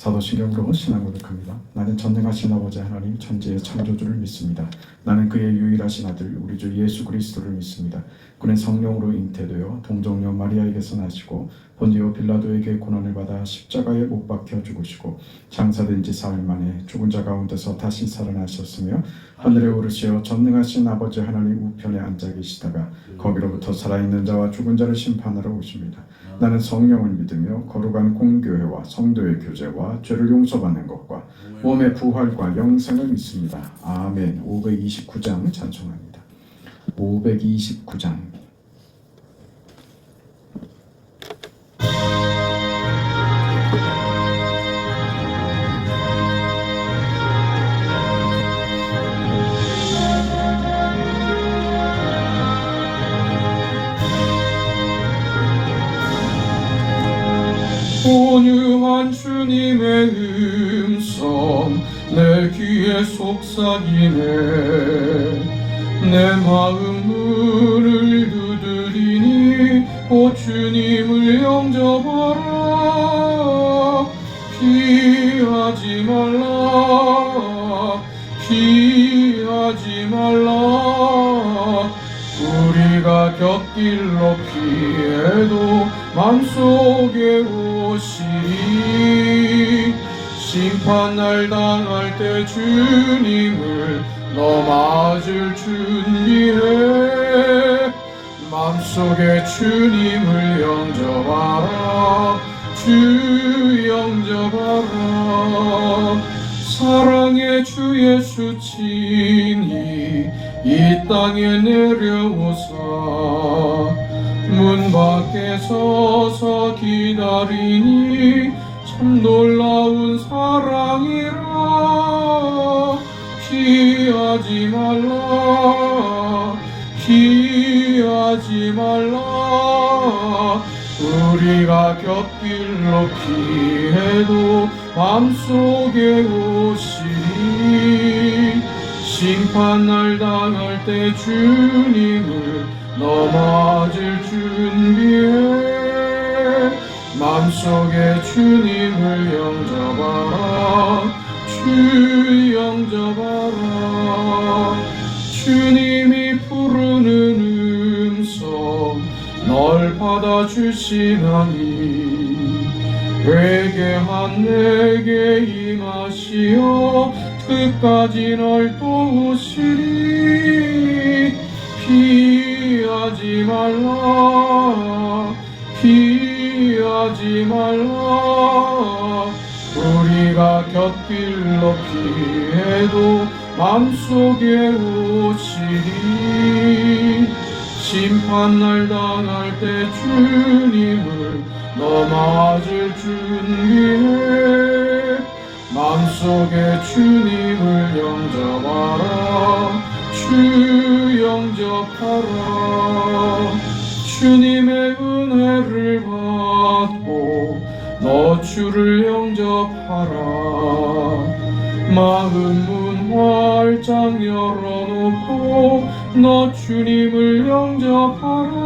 사도신경으로 신앙 고백합니다. 나는 전능하신 아버지 하나님 천지의 창조주를 믿습니다. 나는 그의 유일하신 아들 우리 주 예수 그리스도를 믿습니다. 그는 성령으로 잉태되어 동정녀 마리아에게서 나시고 본디오 빌라도에게 고난을 받아 십자가에 못 박혀 죽으시고 장사된 지 사흘 만에 죽은 자 가운데서 다시 살아나셨으며 하늘에 오르시어 전능하신 아버지 하나님 우편에 앉아 계시다가 거기로부터 살아있는 자와 죽은 자를 심판하러 오십니다. 나는 성령을 믿으며 거룩한 공교회와 성도의 교제와 죄를 용서받는 것과 몸의 부활과 영생을 믿습니다. 아멘. 529장 찬송합니다. 529장. 온유한 주님의 음성 내 귀에 속삭이네. 내 마음 문을 두드리니 오 주님을 영접하라. 피하지 말라 피하지 말라. 우리가 곁길로 피해도 맘속에 오시리. 심판날 당할 때 주님을 너 맞을 준비해. 맘속에 주님을 영접하라. 주 영접하라. 사랑의 주 예수 친히 이 땅에 내려오사 문 밖에 서서 기다리니 참 놀라운 사랑이라. 피하지 말라 피하지 말라. 우리가 곁길로 피해도 맘속에 오시리. 심판날 당할 때 주님을 너 맞을 준비해. 맘속에 주님을 영접하라. 주 영접하라. 주님이 부르는 음성 널 받아주시나니 회개한 내게 임하시어 끝까지 널 도우시리. 피하지 말라 피하지 말라. 우리가 곁길로 피해도 맘속에 오시리. 심판날 당할 때 주님을 너 맞을 준비해. 맘속에 주님을 영접하라. 주 영접하라. 주님의 은혜를 받고 너 주를 영접하라. 마음 문 활짝 열어놓고 너 주님을 영접하라.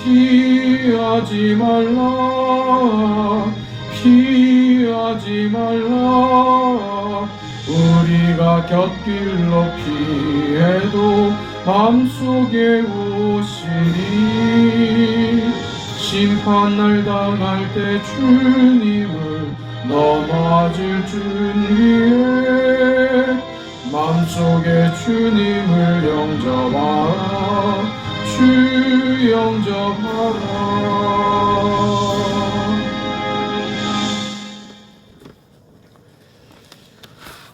피하지 말라 피하지 말라. 우리가 곁길로 피해도 맘속에 오시리. 심판날 당할 때 주님을 너 맞을 준비해. 맘속에 주님을 영접하라. 주 영접하라.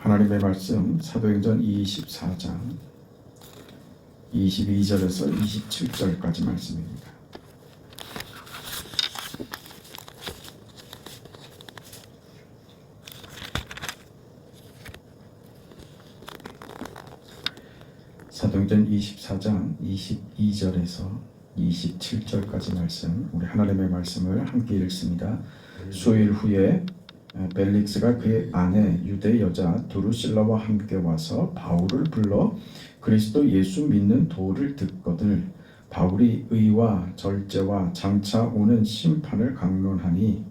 하나님의 말씀 사도행전 24장 22절에서 27절까지 말씀입니다. 사도행전 24장 22절에서 27절까지 말씀, 우리 하나님의 말씀을 함께 읽습니다. 수일 후에 벨릭스가 그의 아내 유대 여자 드루실라와 함께 와서 바울을 불러 그리스도 예수 믿는 도를 듣거늘 바울이 의와 절제와 장차 오는 심판을 강론하니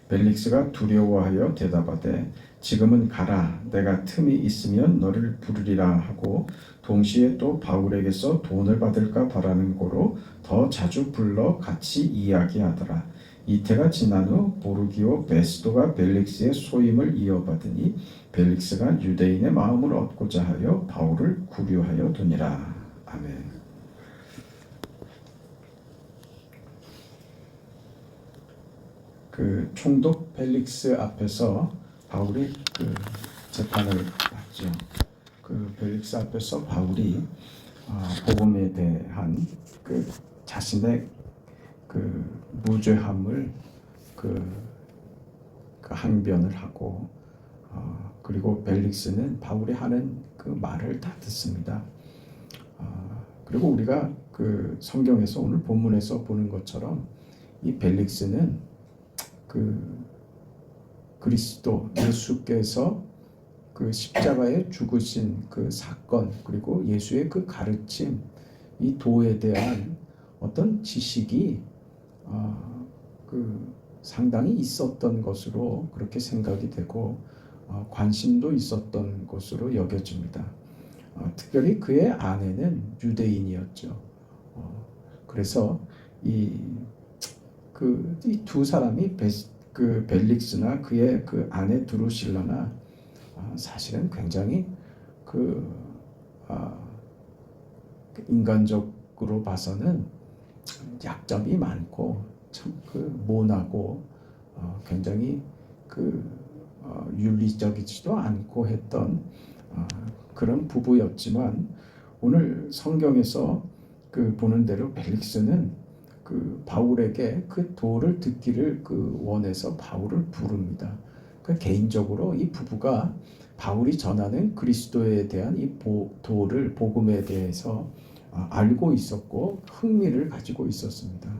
벨릭스가 두려워하여 대답하되 지금은 가라, 내가 틈이 있으면 너를 부르리라 하고 동시에 또 바울에게서 돈을 받을까 바라는 고로 더 자주 불러 같이 이야기하더라. 이태가 지난 후 보르기오 베스도가 벨릭스의 소임을 이어받으니 벨릭스가 유대인의 마음을 얻고자 하여 바울을 구류하여 두니라. 아멘. 그 총독 벨릭스 앞에서 바울이 그 재판을 받죠. 그 벨릭스 앞에서 바울이 복음에 대한 그 자신의 그 무죄함을 그 항변을 하고 그리고 벨릭스는 바울이 하는 그 말을 다 듣습니다. 그리고 우리가 그 성경에서 오늘 본문에서 보는 것처럼 이 벨릭스는 그 그리스도 예수께서 그 십자가에 죽으신 그 사건 그리고 예수의 그 가르침 이 도에 대한 어떤 지식이 그 상당히 있었던 것으로 그렇게 생각이 되고 관심도 있었던 것으로 여겨집니다. 특별히 그의 아내는 유대인이었죠. 그래서 이 두 사람이 그 벨릭스나 그의 그 아내 드루실라나 사실은 굉장히 인간적으로 봐서는 약점이 많고 참 모나고 굉장히 윤리적이지도 않고 했던 그런 부부였지만 오늘 성경에서 보는 대로 벨릭스는 바울에게 그 도를 듣기를 원해서 바울을 부릅니다. 개인적으로 이 부부가 바울이 전하는 그리스도에 대한 이 도를 복음에 대해서 알고 있었고 흥미를 가지고 있었습니다.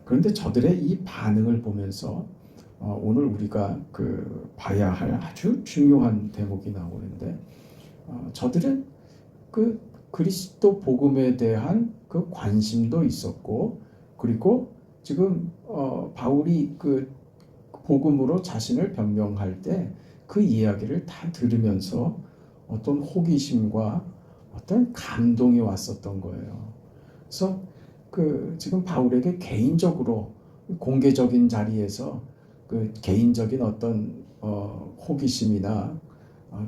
그런데 저들의 이 반응을 보면서 오늘 우리가 봐야 할 아주 중요한 대목이 나오는데 저들은 그리스도 복음에 대한 그 관심도 있었고 그리고 지금 바울이 복음으로 자신을 변명할 때 그 이야기를 다 들으면서 어떤 호기심과 어떤 감동이 왔었던 거예요. 그래서 지금 바울에게 개인적으로 공개적인 자리에서 개인적인 어떤 호기심이나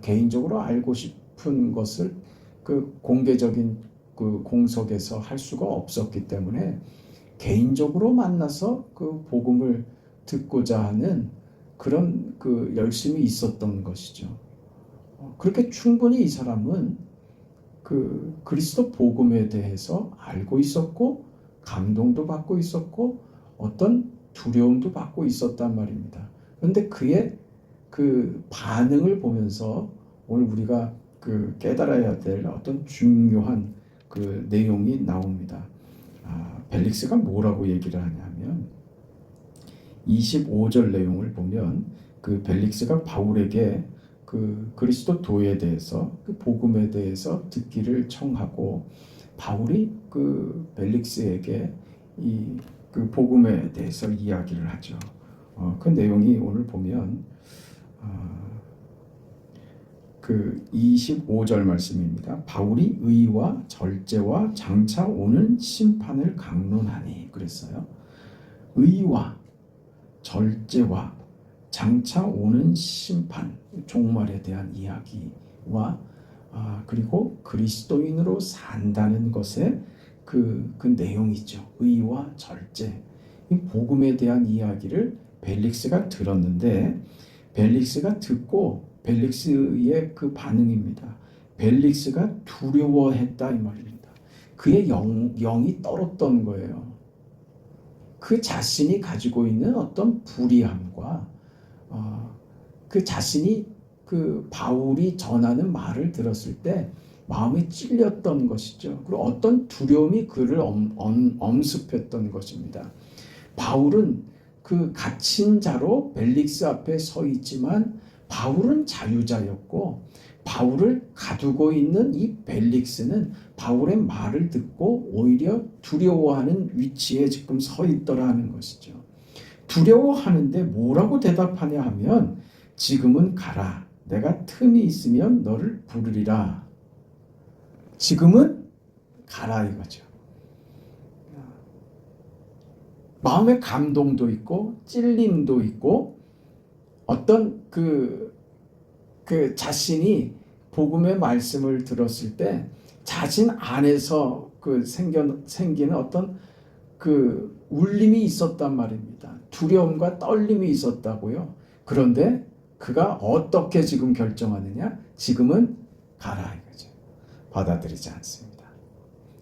개인적으로 알고 싶은 것을 공개적인 공석에서 할 수가 없었기 때문에 개인적으로 만나서 복음을 듣고자 하는 그런 열심이 있었던 것이죠. 그렇게 충분히 이 사람은 그리스도 복음에 대해서 알고 있었고 감동도 받고 있었고 어떤 두려움도 받고 있었단 말입니다. 그런데 그의 반응을 보면서 오늘 우리가 깨달아야 될 어떤 중요한 내용이 나옵니다. 벨릭스가 뭐라고 얘기를 하냐면 25절 내용을 보면 벨릭스가 바울에게 그리스도 도에 대해서 복음에 대해서 듣기를 청하고 바울이 벨릭스에게 이 복음에 대해서 이야기를 하죠. 그 내용이 오늘 보면 25절 말씀입니다. 바울이 의와 절제와 장차 오는 심판을 강론하니 그랬어요. 의와 절제와 장차 오는 심판, 종말에 대한 이야기와 그리고 그리스도인으로 산다는 것의 그 내용이죠. 의와 절제, 이 복음에 대한 이야기를 벨릭스가 들었는데 벨릭스가 듣고 벨릭스의 반응입니다. 벨릭스가 두려워했다 이 말입니다. 그의 영이 떨었던 거예요. 그 자신이 가지고 있는 어떤 불의함과 그 자신이 바울이 전하는 말을 들었을 때 마음이 찔렸던 것이죠. 그리고 어떤 두려움이 그를 엄습했던 것입니다. 바울은 갇힌 자로 벨릭스 앞에 서 있지만 바울은 자유자였고 바울을 가두고 있는 이 벨릭스는 바울의 말을 듣고 오히려 두려워하는 위치에 지금 서 있더라는 것이죠. 두려워하는데 뭐라고 대답하냐 하면 지금은 가라. 내가 틈이 있으면 너를 부르리라. 지금은 가라 이거죠. 마음의 감동도 있고 찔림도 있고 어떤 그 자신이 복음의 말씀을 들었을 때 자신 안에서 생기는 어떤 울림이 있었단 말입니다. 두려움과 떨림이 있었다고요. 그런데 그가 어떻게 지금 결정하느냐? 지금은 가라 이거죠. 받아들이지 않습니다.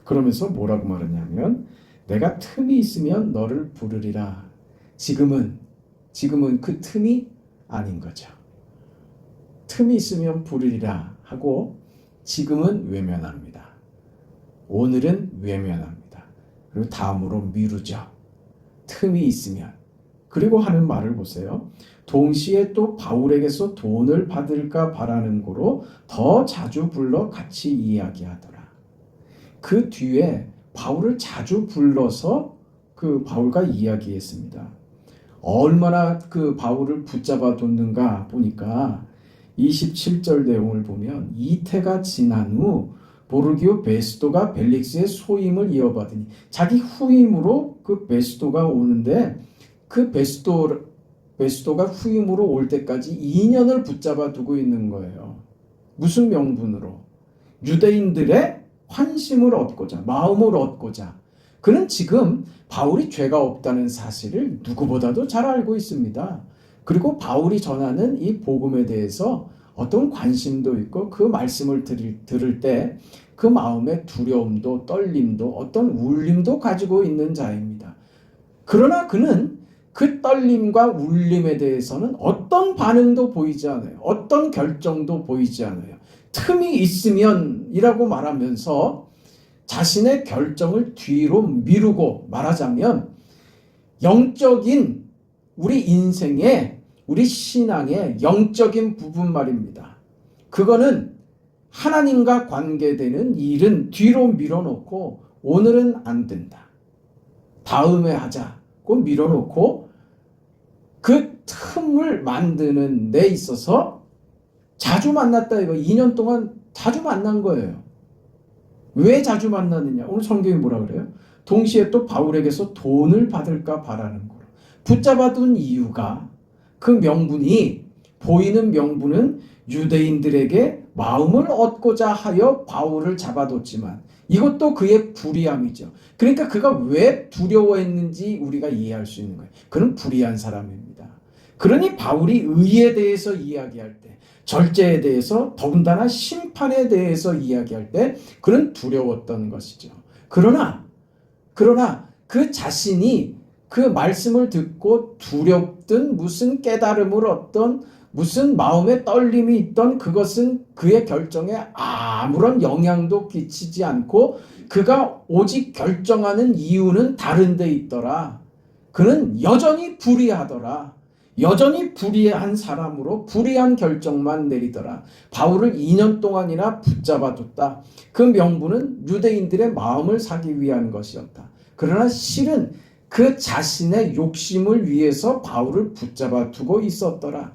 그러면서 뭐라고 말하냐면 내가 틈이 있으면 너를 부르리라. 지금은 그 틈이 아닌 거죠. 틈이 있으면 부르리라 하고 지금은 외면합니다. 오늘은 외면합니다. 그리고 다음으로 미루죠. 틈이 있으면. 그리고 하는 말을 보세요. 동시에 또 바울에게서 돈을 받을까 바라는 고로 더 자주 불러 같이 이야기하더라. 그 뒤에 바울을 자주 불러서 바울과 이야기했습니다. 얼마나 바울을 붙잡아 뒀는가 보니까 27절 내용을 보면 이태가 지난 후 보르기오 베스도가 벨릭스의 소임을 이어받으니 자기 후임으로 베스도가 오는데 베스도가 후임으로 올 때까지 2년을 붙잡아 두고 있는 거예요. 무슨 명분으로? 유대인들의 환심을 얻고자, 마음을 얻고자. 그는 지금 바울이 죄가 없다는 사실을 누구보다도 잘 알고 있습니다. 그리고 바울이 전하는 이 복음에 대해서 어떤 관심도 있고 그 말씀을 들을 때 그 마음의 두려움도 떨림도 어떤 울림도 가지고 있는 자입니다. 그러나 그는 그 떨림과 울림에 대해서는 어떤 반응도 보이지 않아요. 어떤 결정도 보이지 않아요. 틈이 있으면 이라고 말하면서 자신의 결정을 뒤로 미루고 말하자면 영적인 우리 인생의 우리 신앙의 영적인 부분 말입니다. 그거는 하나님과 관계되는 일은 뒤로 밀어놓고 오늘은 안 된다. 다음에 하자고 밀어놓고 그 틈을 만드는 데 있어서 자주 만났다 이거 2년 동안 자주 만난 거예요. 왜 자주 만나느냐? 오늘 성경이 뭐라 그래요? 동시에 또 바울에게서 돈을 받을까 바라는 거로. 붙잡아둔 이유가 그 명분이 보이는 명분은 유대인들에게 마음을 얻고자 하여 바울을 잡아뒀지만 이것도 그의 불의함이죠. 그러니까 그가 왜 두려워했는지 우리가 이해할 수 있는 거예요. 그는 불의한 사람입니다. 그러니 바울이 의에 대해서 이야기할 때 절제에 대해서 더군다나 심판에 대해서 이야기할 때 그는 두려웠던 것이죠. 그러나 그 자신이 그 말씀을 듣고 두렵든 무슨 깨달음을 얻던 무슨 마음의 떨림이 있던 그것은 그의 결정에 아무런 영향도 끼치지 않고 그가 오직 결정하는 이유는 다른 데 있더라. 그는 여전히 불의하더라. 여전히 불의한 사람으로 불의한 결정만 내리더라. 바울을 2년 동안이나 붙잡아뒀다. 그 명분은 유대인들의 마음을 사기 위한 것이었다. 그러나 실은 그 자신의 욕심을 위해서 바울을 붙잡아두고 있었더라.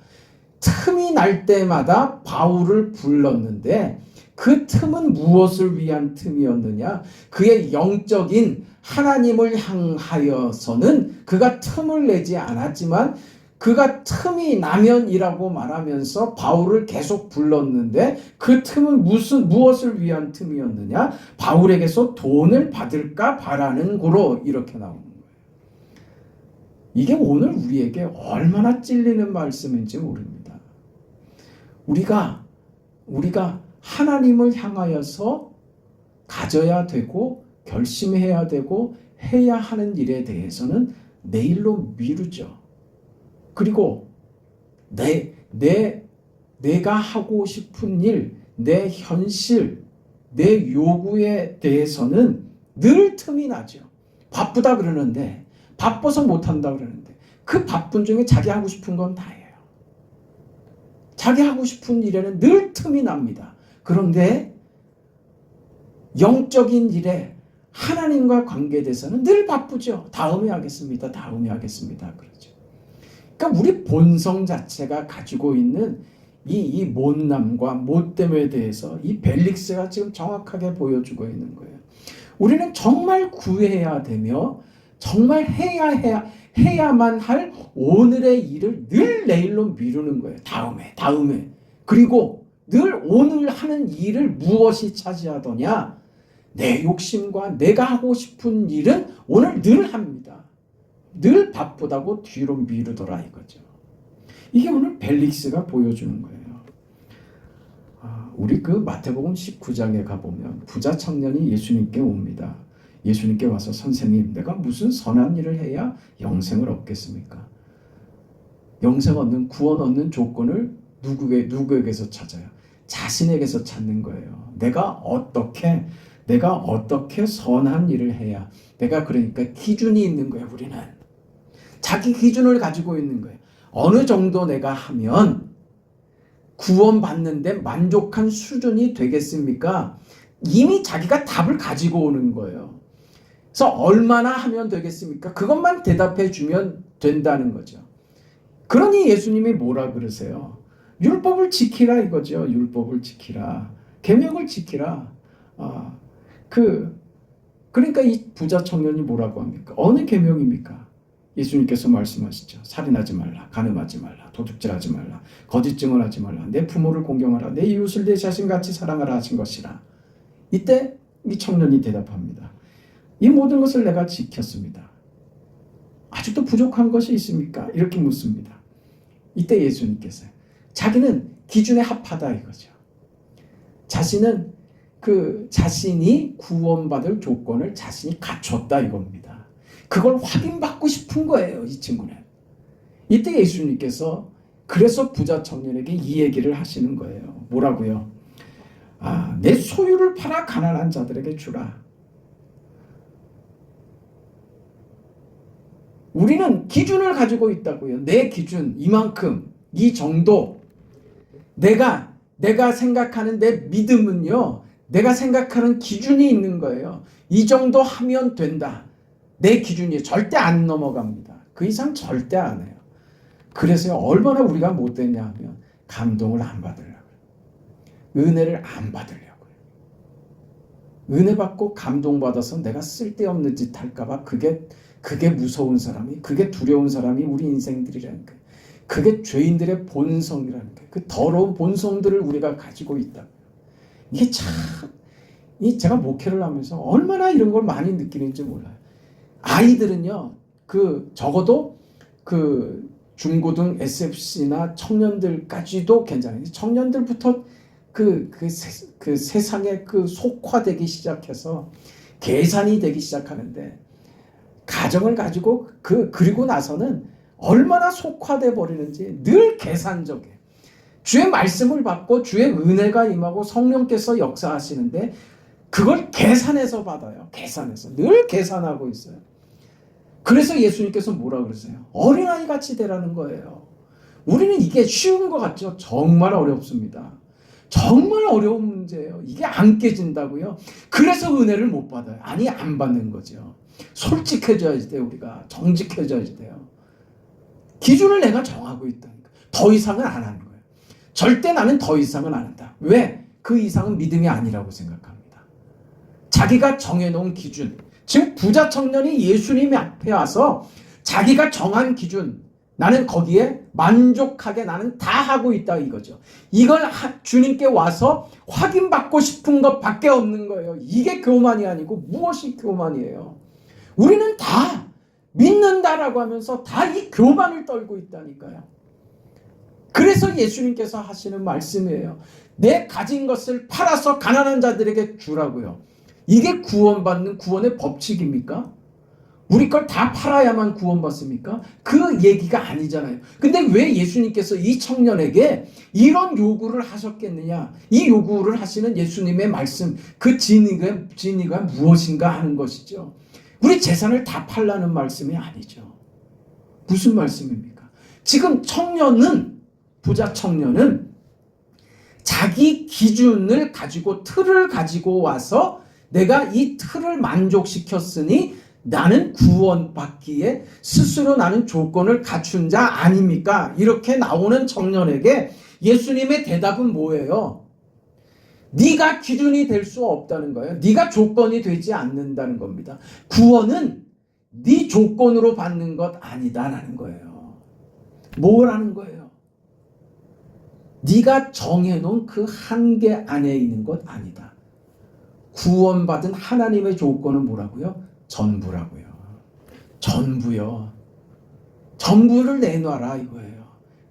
틈이 날 때마다 바울을 불렀는데 그 틈은 무엇을 위한 틈이었느냐? 그의 영적인 하나님을 향하여서는 그가 틈을 내지 않았지만 그가 틈이 나면이라고 말하면서 바울을 계속 불렀는데 그 틈은 무엇을 위한 틈이었느냐? 바울에게서 돈을 받을까 바라는 고로 이렇게 나오는 거예요. 이게 오늘 우리에게 얼마나 찔리는 말씀인지 모릅니다. 우리가 하나님을 향하여서 가져야 되고 결심해야 되고 해야 하는 일에 대해서는 내일로 미루죠. 그리고 내가 하고 싶은 일, 내 현실, 내 요구에 대해서는 늘 틈이 나죠. 바쁘다 그러는데 바빠서 못한다 그러는데 그 바쁜 중에 자기 하고 싶은 건 다예요. 자기 하고 싶은 일에는 늘 틈이 납니다. 그런데 영적인 일에 하나님과 관계돼서는 늘 바쁘죠. 다음에 하겠습니다. 그러죠. 그러니까 우리 본성 자체가 가지고 있는 이 못남과 못됨에 대해서 이 벨릭스가 지금 정확하게 보여주고 있는 거예요. 우리는 정말 구해야 되며 정말 해야만 할 오늘의 일을 늘 내일로 미루는 거예요. 다음에. 그리고 늘 오늘 하는 일을 무엇이 차지하더냐? 내 욕심과 내가 하고 싶은 일은 오늘 늘 합니다. 늘 바쁘다고 뒤로 미루더라 이거죠. 이게 오늘 벨릭스가 보여주는 거예요. 우리 그 마태복음 19장에 가보면 부자 청년이 예수님께 옵니다. 예수님께 와서 선생님, 내가 무슨 선한 일을 해야 영생을 얻겠습니까? 영생 얻는, 구원 얻는 조건을 누구에게서 찾아요? 자신에게서 찾는 거예요. 내가 어떻게 선한 일을 해야, 내가 그러니까 기준이 있는 거예요. 우리는 자기 기준을 가지고 있는 거예요. 어느 정도 내가 하면 구원받는데 만족한 수준이 되겠습니까? 이미 자기가 답을 가지고 오는 거예요. 그래서 얼마나 하면 되겠습니까? 그것만 대답해 주면 된다는 거죠. 그러니 예수님이 뭐라 그러세요? 율법을 지키라 이거죠. 율법을 지키라. 계명을 지키라. 그러니까 이 부자 청년이 뭐라고 합니까? 어느 계명입니까? 예수님께서 말씀하시죠. 살인하지 말라, 간음하지 말라, 도둑질하지 말라, 거짓 증언하지 말라, 내 부모를 공경하라, 내 이웃을 내 자신같이 사랑하라 하신 것이라. 이때 이 청년이 대답합니다. 이 모든 것을 내가 지켰습니다. 아직도 부족한 것이 있습니까? 이렇게 묻습니다. 이때 예수님께서 자기는 기준에 합하다 이거죠. 자신은 자신이 구원받을 조건을 자신이 갖췄다 이겁니다. 그걸 확인받고 싶은 거예요, 이 친구는. 이때 예수님께서 그래서 부자 청년에게 이 얘기를 하시는 거예요. 뭐라고요? 내 소유를 팔아 가난한 자들에게 주라. 우리는 기준을 가지고 있다고요. 내 기준, 이만큼, 이 정도. 내가 생각하는 내 믿음은요, 내가 생각하는 기준이 있는 거예요. 이 정도 하면 된다. 내 기준이 절대 안 넘어갑니다. 그 이상 절대 안 해요. 그래서 얼마나 우리가 못됐냐 하면 감동을 안 받으려고요. 은혜를 안 받으려고요. 은혜 받고 감동받아서 내가 쓸데없는 짓 할까 봐 그게 무서운 사람이, 그게 두려운 사람이 우리 인생들이라는 거예요. 그게 죄인들의 본성이라는 거예요. 그 더러운 본성들을 우리가 가지고 있다. 이게 참, 제가 목회를 하면서 얼마나 이런 걸 많이 느끼는지 몰라요. 아이들은요, 적어도 중고등 SFC나 청년들까지도 괜찮아요. 청년들부터 세상에 속화되기 시작해서 계산이 되기 시작하는데, 가정을 가지고 그리고 나서는 얼마나 속화돼 버리는지 늘 계산적이에요. 주의 말씀을 받고 주의 은혜가 임하고 성령께서 역사하시는데 그걸 계산해서 받아요. 늘 계산하고 있어요. 그래서 예수님께서 뭐라 그러세요? 어린아이 같이 되라는 거예요. 우리는 이게 쉬운 것 같죠? 정말 어렵습니다. 정말 어려운 문제예요. 이게 안 깨진다고요? 그래서 은혜를 못 받아요. 아니, 안 받는 거죠. 솔직해져야지 돼요. 우리가 정직해져야지 돼요. 기준을 내가 정하고 있다니까. 더 이상은 안 하는 거예요. 절대 나는 더 이상은 안 한다. 왜? 그 이상은 믿음이 아니라고 생각합니다. 자기가 정해놓은 기준, 지금 부자 청년이 예수님 앞에 와서 자기가 정한 기준, 나는 거기에 만족하게 나는 다 하고 있다 이거죠. 이걸 주님께 와서 확인받고 싶은 것밖에 없는 거예요. 이게 교만이 아니고 무엇이 교만이에요? 우리는 다 믿는다라고 하면서 다 이 교만을 떨고 있다니까요. 그래서 예수님께서 하시는 말씀이에요. 내 가진 것을 팔아서 가난한 자들에게 주라고요. 이게 구원받는 구원의 법칙입니까? 우리 걸 다 팔아야만 구원받습니까? 그 얘기가 아니잖아요. 근데 왜 예수님께서 이 청년에게 이런 요구를 하셨겠느냐? 이 요구를 하시는 예수님의 말씀, 그 진의가 무엇인가 하는 것이죠. 우리 재산을 다 팔라는 말씀이 아니죠. 무슨 말씀입니까? 지금 부자 청년은 자기 기준을 가지고 틀을 가지고 와서 내가 이 틀을 만족시켰으니 나는 구원받기에 스스로 나는 조건을 갖춘 자 아닙니까? 이렇게 나오는 청년에게 예수님의 대답은 뭐예요? 네가 기준이 될 수 없다는 거예요. 네가 조건이 되지 않는다는 겁니다. 구원은 네 조건으로 받는 것 아니다라는 거예요. 뭐라는 거예요? 네가 정해놓은 그 한계 안에 있는 것 아니다. 구원받은 하나님의 조건은 뭐라고요? 전부라고요. 전부요. 전부를 내놔라 이거예요.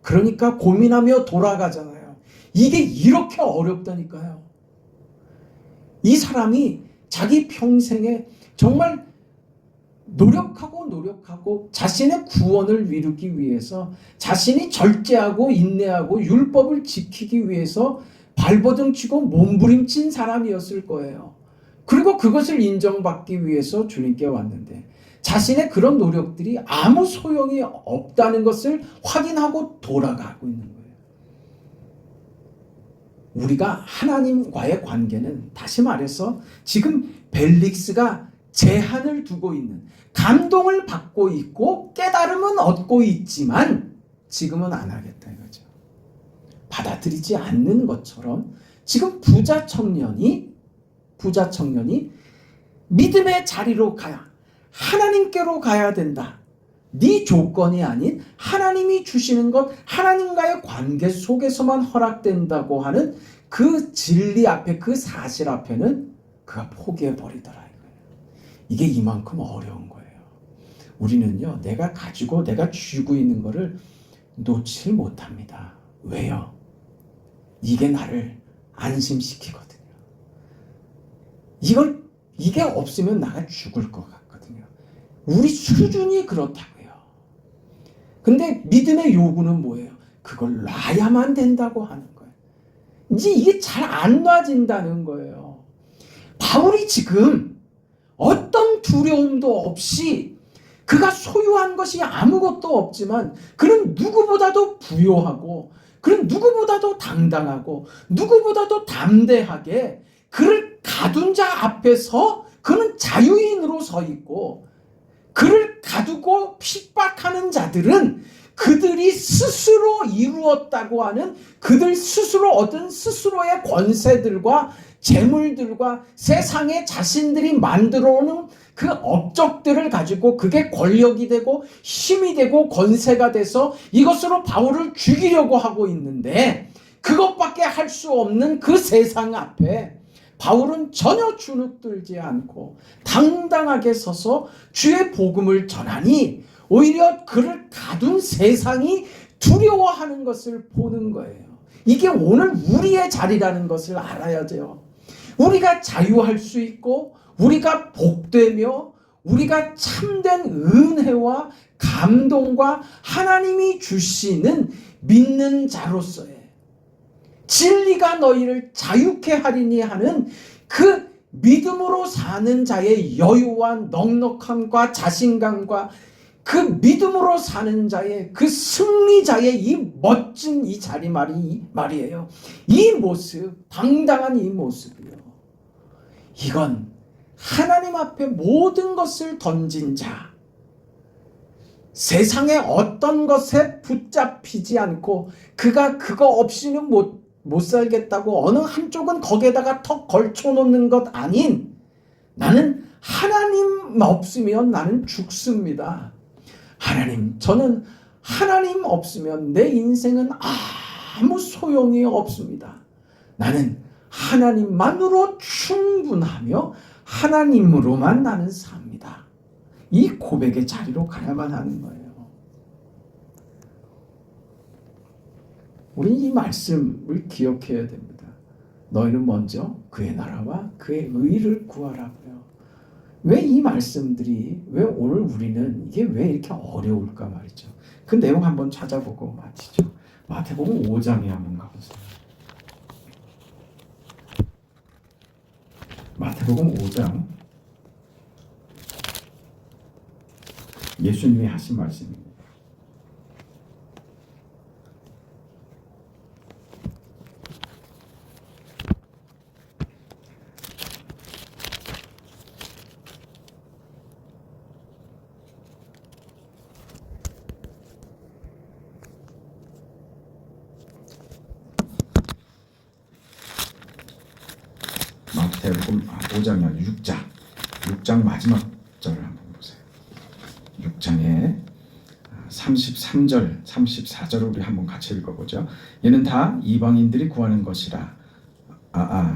그러니까 고민하며 돌아가잖아요. 이게 이렇게 어렵다니까요. 이 사람이 자기 평생에 정말 노력하고 자신의 구원을 이루기 위해서 자신이 절제하고 인내하고 율법을 지키기 위해서 발버둥 치고 몸부림친 사람이었을 거예요. 그리고 그것을 인정받기 위해서 주님께 왔는데 자신의 그런 노력들이 아무 소용이 없다는 것을 확인하고 돌아가고 있는 거예요. 우리가 하나님과의 관계는 다시 말해서 지금 벨릭스가 제한을 두고 있는, 감동을 받고 있고 깨달음은 얻고 있지만 지금은 안 하겠다 이거죠. 받아들이지 않는 것처럼 지금 부자 청년이 믿음의 자리로 하나님께로 가야 된다. 네 조건이 아닌 하나님이 주시는 것, 하나님과의 관계 속에서만 허락된다고 하는 그 진리 앞에, 그 사실 앞에는 그가 포기해버리더라 이거예요. 이게 이만큼 어려운 거예요. 우리는요, 내가 가지고 내가 쥐고 있는 거를 놓지 못합니다. 왜요? 이게 나를 안심시키거든요. 이게 없으면 나가 죽을 것 같거든요. 우리 수준이 그렇다고요. 근데 믿음의 요구는 뭐예요? 그걸 놔야만 된다고 하는 거예요. 이제 이게 잘 안 놔진다는 거예요. 바울이 지금 어떤 두려움도 없이 그가 소유한 것이 아무것도 없지만 그는 누구보다도 부요하고 그는 누구보다도 당당하고 누구보다도 담대하게 그를 가둔 자 앞에서 그는 자유인으로 서 있고 그를 가두고 핍박하는 자들은 그들이 스스로 이루었다고 하는 그들 스스로 얻은 스스로의 권세들과 재물들과 세상에 자신들이 만들어 오는 그 업적들을 가지고 그게 권력이 되고 힘이 되고 권세가 돼서 이것으로 바울을 죽이려고 하고 있는데 그것밖에 할 수 없는 그 세상 앞에 바울은 전혀 주눅들지 않고 당당하게 서서 주의 복음을 전하니 오히려 그를 가둔 세상이 두려워하는 것을 보는 거예요. 이게 오늘 우리의 자리라는 것을 알아야죠. 우리가 자유할 수 있고 우리가 복되며 우리가 참된 은혜와 감동과 하나님이 주시는 믿는 자로서의 진리가 너희를 자유케 하리니 하는 그 믿음으로 사는 자의 여유와 넉넉함과 자신감과 그 믿음으로 사는 자의 그 승리자의 이 멋진 이 자리 말이에요. 이 모습, 당당한 이 모습이요. 이건 하나님 앞에 모든 것을 던진 자, 세상의 어떤 것에 붙잡히지 않고 그가 그거 없이는 못 살겠다고 어느 한쪽은 거기에다가 턱 걸쳐놓는 것 아닌 나는 하나님 없으면 나는 죽습니다. 저는 하나님 없으면 내 인생은 아무 소용이 없습니다. 나는 하나님만으로 충분하며 하나님으로만 나는 삽니다. 이 고백의 자리로 가야만 하는 거예요. 우리는 이 말씀을 기억해야 됩니다. 너희는 먼저 그의 나라와 그의 의를 구하라고요. 왜 이 말씀들이 왜 오늘 우리는 이게 왜 이렇게 어려울까 말이죠. 그 내용 한번 찾아보고 마치죠. 마태복음 5장에 한번 가보세요. 마태복음 5장 예수님이 하신 말씀입니다. 마태복음 5장이 아니라 6장 마지막 절을 한번 보세요. 6장에 33절, 34절을 우리 한번 같이 읽어보죠. 얘는 다 이방인들이 구하는 것이라.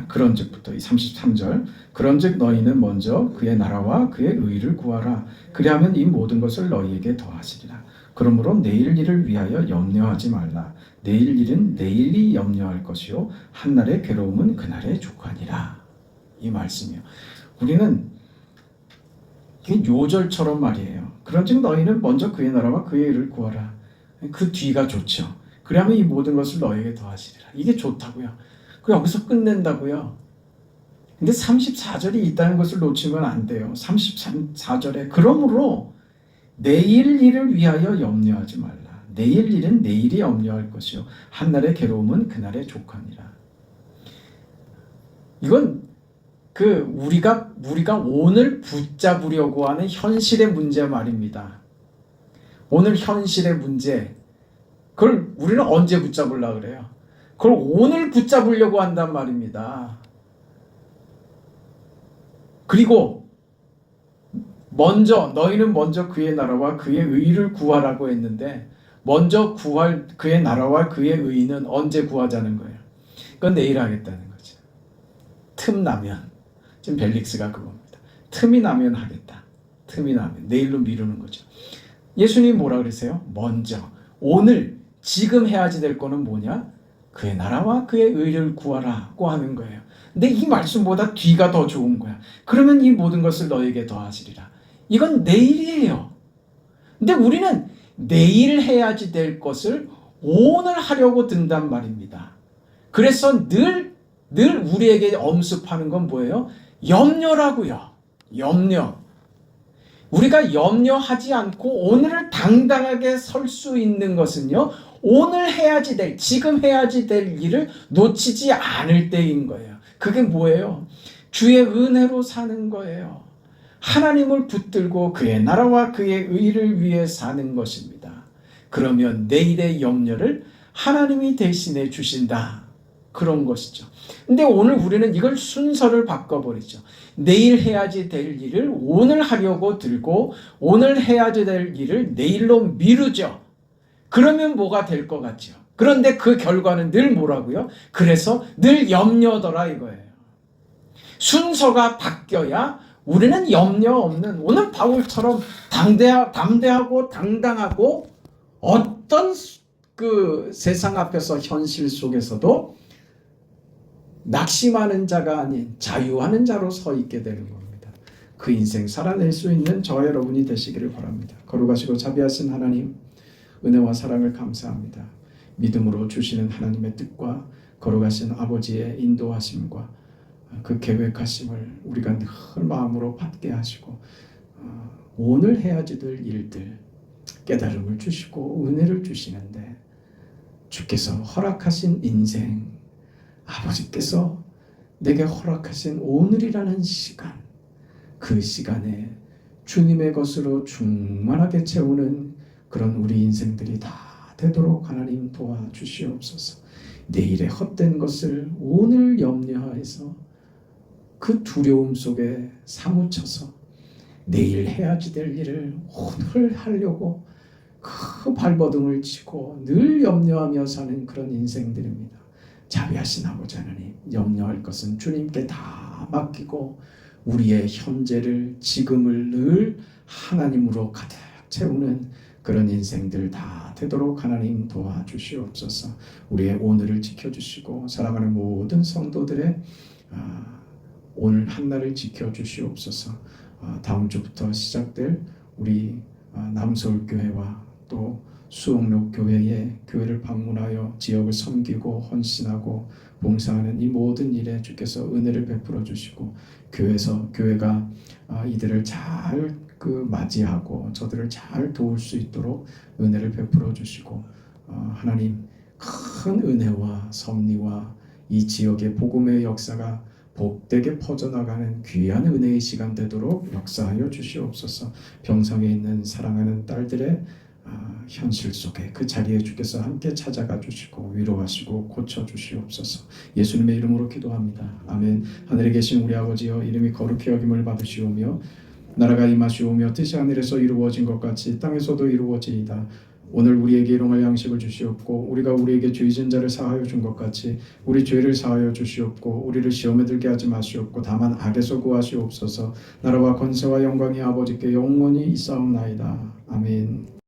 그런즉부터 이 33절, 그런즉 너희는 먼저 그의 나라와 그의 의를 구하라. 그리하면 이 모든 것을 너희에게 더하시리라. 그러므로 내일 일을 위하여 염려하지 말라. 내일 일은 내일이 염려할 것이요 한날의 괴로움은 그날의 족하니라. 이 말씀이요. 우리는 이게 요절처럼 말이에요. 그런즉 너희는 먼저 그의 나라와 그의 의를 구하라. 그 뒤가 좋죠. 그러면 이 모든 것을 너희에게 더하시리라. 이게 좋다고요. 그 여기서 끝낸다고요. 근데 34절이 있다는 것을 놓치면 안 돼요. 34절에 그러므로 내일 일을 위하여 염려하지 말라. 내일 일은 내일이 염려할 것이요 한날의 괴로움은 그날의 족하니라. 이건 우리가 오늘 붙잡으려고 하는 현실의 문제 말입니다. 오늘 현실의 문제, 그걸 우리는 언제 붙잡으려고 그래요? 그걸 오늘 붙잡으려고 한단 말입니다. 그리고 너희는 먼저 그의 나라와 그의 의를 구하라고 했는데, 먼저 구할 그의 나라와 그의 의는 언제 구하자는 거예요? 그건 내일 하겠다는 거죠. 틈 나면, 지금 벨릭스가 그겁니다. 틈이 나면 하겠다. 틈이 나면 내일로 미루는 거죠. 예수님이 뭐라 그러세요? 먼저 오늘 지금 해야지 될 거는 뭐냐? 그의 나라와 그의 의를 구하라고 하는 거예요. 근데 이 말씀보다 뒤가 더 좋은 거야. 그러면 이 모든 것을 너에게 더하시리라. 이건 내일이에요. 근데 우리는 내일 해야지 될 것을 오늘 하려고 든단 말입니다. 그래서 늘 우리에게 엄습하는 건 뭐예요? 염려라고요. 염려. 우리가 염려하지 않고 오늘을 당당하게 설 수 있는 것은요, 오늘 해야지 될, 지금 해야지 될 일을 놓치지 않을 때인 거예요. 그게 뭐예요? 주의 은혜로 사는 거예요. 하나님을 붙들고 그의 나라와 그의 의를 위해 사는 것입니다. 그러면 내일의 염려를 하나님이 대신해 주신다. 그런 것이죠. 근데 오늘 우리는 이걸 순서를 바꿔버리죠. 내일 해야지 될 일을 오늘 하려고 들고 오늘 해야지 될 일을 내일로 미루죠. 그러면 뭐가 될 것 같죠. 그런데 그 결과는 늘 뭐라고요? 그래서 늘 염려더라 이거예요. 순서가 바뀌어야 우리는 염려 없는, 오늘 바울처럼 담대하고 당당하고 어떤 세상 앞에서 현실 속에서도 낙심하는 자가 아닌 자유하는 자로 서 있게 되는 겁니다. 그 인생 살아낼 수 있는 저 여러분이 되시기를 바랍니다. 거룩하시고 자비하신 하나님, 은혜와 사랑을 감사합니다. 믿음으로 주시는 하나님의 뜻과 거룩하신 아버지의 인도하심과 그 계획하심을 우리가 늘 마음으로 받게 하시고 오늘 해야지 될 일들 깨달음을 주시고 은혜를 주시는데, 주께서 허락하신 인생, 아버지께서 내게 허락하신 오늘이라는 시간, 그 시간에 주님의 것으로 충만하게 채우는 그런 우리 인생들이 다 되도록 하나님 도와주시옵소서. 내일의 헛된 것을 오늘 염려해서 그 두려움 속에 사무쳐서 내일 해야지 될 일을 오늘 하려고 그 발버둥을 치고 늘 염려하며 사는 그런 인생들입니다. 자비하신 아버지 하나님, 염려할 것은 주님께 다 맡기고 우리의 현재를, 지금을 늘 하나님으로 가득 채우는 그런 인생들 다 되도록 하나님 도와주시옵소서. 우리의 오늘을 지켜주시고 사랑하는 모든 성도들의 오늘 한날을 지켜주시옵소서. 다음 주부터 시작될 우리 남서울교회와 또 수옥록 교회의 교회를 방문하여 지역을 섬기고 헌신하고 봉사하는 이 모든 일에 주께서 은혜를 베풀어 주시고 교회가 이들을 잘 맞이하고 저들을 잘 도울 수 있도록 은혜를 베풀어 주시고 하나님 큰 은혜와 섭리와 이 지역의 복음의 역사가 복되게 퍼져나가는 귀한 은혜의 시간 되도록 역사하여 주시옵소서. 병성에 있는 사랑하는 딸들의 현실 속에 그 자리에 주께서 함께 찾아가 주시고 위로하시고 고쳐 주시옵소서. 예수님의 이름으로 기도합니다. 아멘. 하늘에 계신 우리 아버지여, 이름이 거룩히 여김을 받으시오며 나라가 임하시오며 뜻이 하늘에서 이루어진 것 같이 땅에서도 이루어지이다. 오늘 우리에게 일용할 양식을 주시옵고 우리가 우리에게 죄 지은 자를 사하여 준 것 같이 우리 죄를 사하여 주시옵고 우리를 시험에 들게 하지 마시옵고 다만 악에서 구하시옵소서. 나라와 권세와 영광이 아버지께 영원히 있사옵나이다. 아멘.